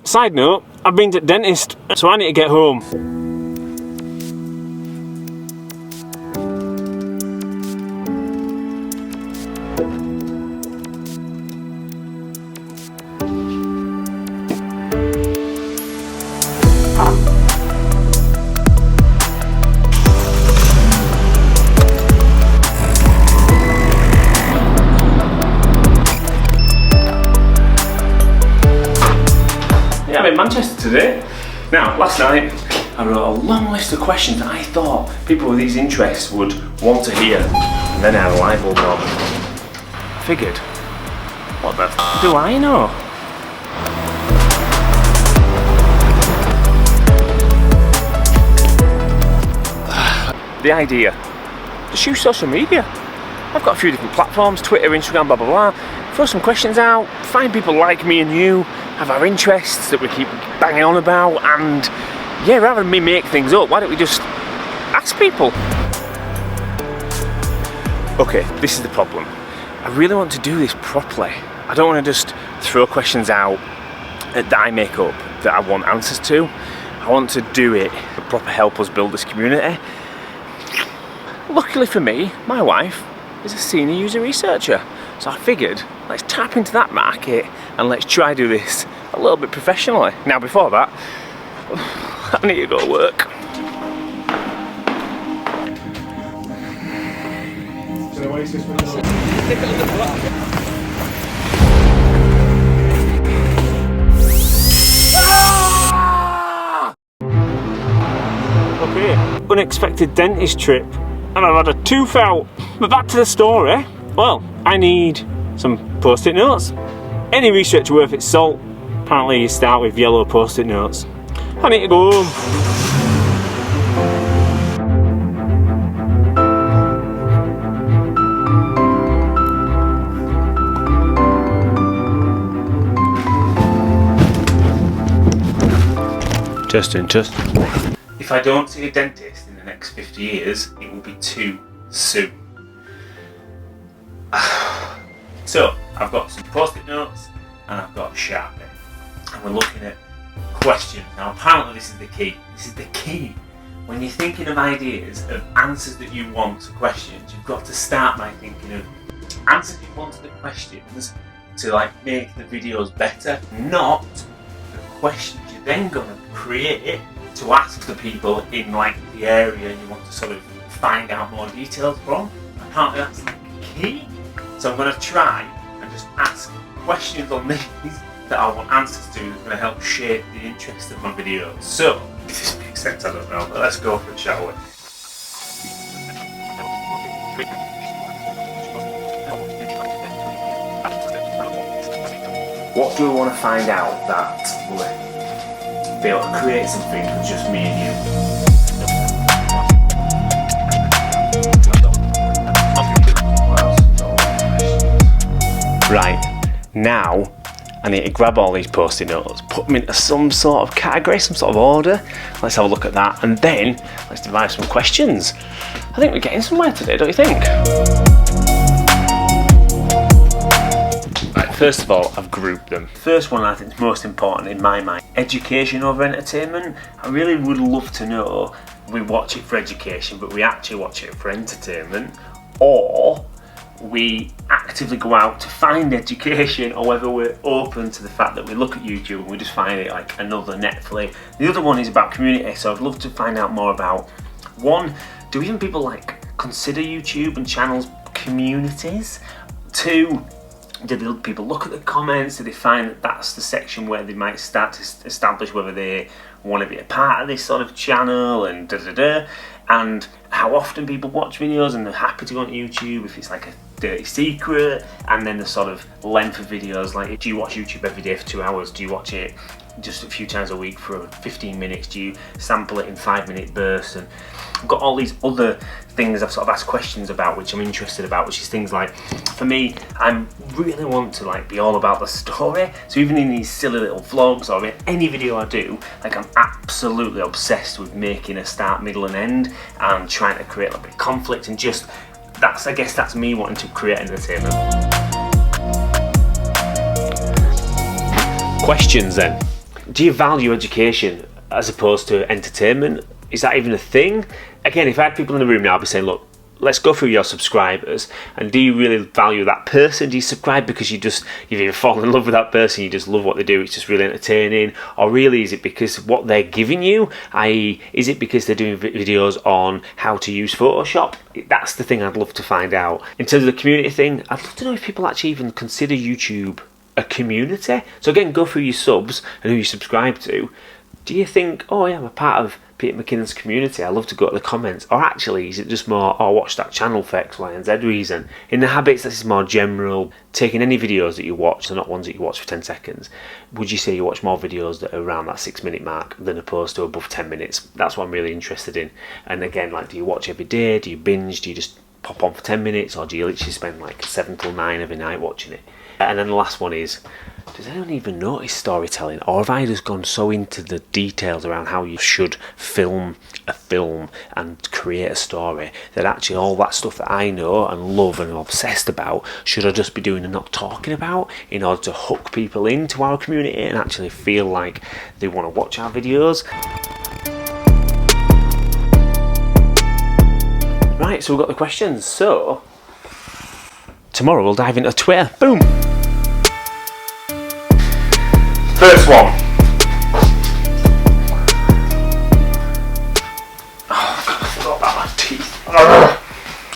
Side note, I've been to the dentist, so I need to get home. I'm in Manchester today. Now, last night I wrote a long list of questions that I thought people with these interests would want to hear, and then I had a light bulb moment. I figured, what the f do I know? The idea, just use social media. I've got a few different platforms, Twitter, Instagram, blah blah blah. Throw some questions out, find people like me and you, have our interests that we keep banging on about, and yeah, rather than me make things up, why don't we just ask people? Okay, this is the problem. I really want to do this properly. I don't want to just throw questions out that I make up that I want answers to. I want to do it to proper help us build this community. Luckily for me, my wife is a senior user researcher. So I figured, let's tap into that market and let's try do this a little bit professionally. Now before that, I need to go to work. Okay, unexpected dentist trip, and I've had a tooth out. But back to the story. Well, I need some post-it notes. Any research worth its salt, apparently you start with yellow post-it notes. I need to go home. Testing. If I don't see a dentist in the next 50 years, it will be too soon. So, I've got some post-it notes and I've got a Sharpie. And we're looking at questions. Now apparently this is the key. This is the key. When you're thinking of ideas, of answers that you want to questions, you've got to start by thinking of answers you want to the questions to like make the videos better, not the questions you're then going to create to ask the people in like the area you want to sort of find out more details from. Apparently that's like key. So I'm going to try and just ask questions on these that I want answers to that's going to help shape the interest of my videos. So, if this makes sense, I don't know, but let's go for it, shall we? What do we want to find out that will be able to create something with just me and you? Right, now I need to grab all these post-it notes, put them into some sort of category, some sort of order. Let's have a look at that, and then let's devise some questions. I think we're getting somewhere today, don't you think? Right, first of all, I've grouped them. First one I think is most important in my mind, education over entertainment. I really would love to know, we watch it for education, but we actually watch it for entertainment, or we actively go out to find education, or whether we're open to the fact that we look at YouTube and we just find it like another Netflix. The other one is about community, so I'd love to find out more about, one, do even people like consider YouTube and channels communities? Two, do people look at the comments? Do they find that that's the section where they might start to establish whether they want to be a part of this sort of channel, and and how often people watch videos and they're happy to go on YouTube if it's like a dirty secret, and then the sort of length of videos, like do you watch YouTube every day for 2 hours, do you watch it just a few times a week for 15 minutes, do you sample it in 5-minute bursts? And I've got all these other things I've sort of asked questions about which I'm interested about, which is things like, for me, I really want to like be all about the story, so even in these silly little vlogs or in any video I do, like I'm absolutely obsessed with making a start, middle and end and trying to create a bit of conflict, and just I guess that's me wanting to create entertainment. Questions then. Do you value education as opposed to entertainment? Is that even a thing? Again, if I had people in the room now, I'd be saying, look, let's go through your subscribers, and do you really value that person? Do you subscribe because you've either fallen in love with that person, you just love what they do, it's just really entertaining, or really is it because what they're giving you, i.e. is it because they're doing videos on how to use Photoshop? That's the thing I'd love to find out. In terms of the community thing, I'd love to know if people actually even consider YouTube a community. So again, go through your subs and who you subscribe to. Do you think, oh yeah, I'm a part of Peter McKinnon's community, I love to go to the comments? Or actually, is it just more, oh, watch that channel for X, Y and Z reason? In the habits, this is more general, taking any videos that you watch, so not ones that you watch for 10 seconds, would you say you watch more videos that are around that 6-minute mark than opposed to above 10 minutes? That's what I'm really interested in. And again, like, do you watch every day? Do you binge? Do you just pop on for 10 minutes? Or do you literally spend like 7 till 9 every night watching it? And then the last one is, does anyone even notice storytelling, or have I just gone so into the details around how you should film a film and create a story that actually all that stuff that I know and love and am obsessed about should I just be doing and not talking about in order to hook people into our community and actually feel like they want to watch our videos? Right, so we've got the questions. So tomorrow we'll dive into Twitter. Boom! First one. Oh, God, I forgot about my teeth.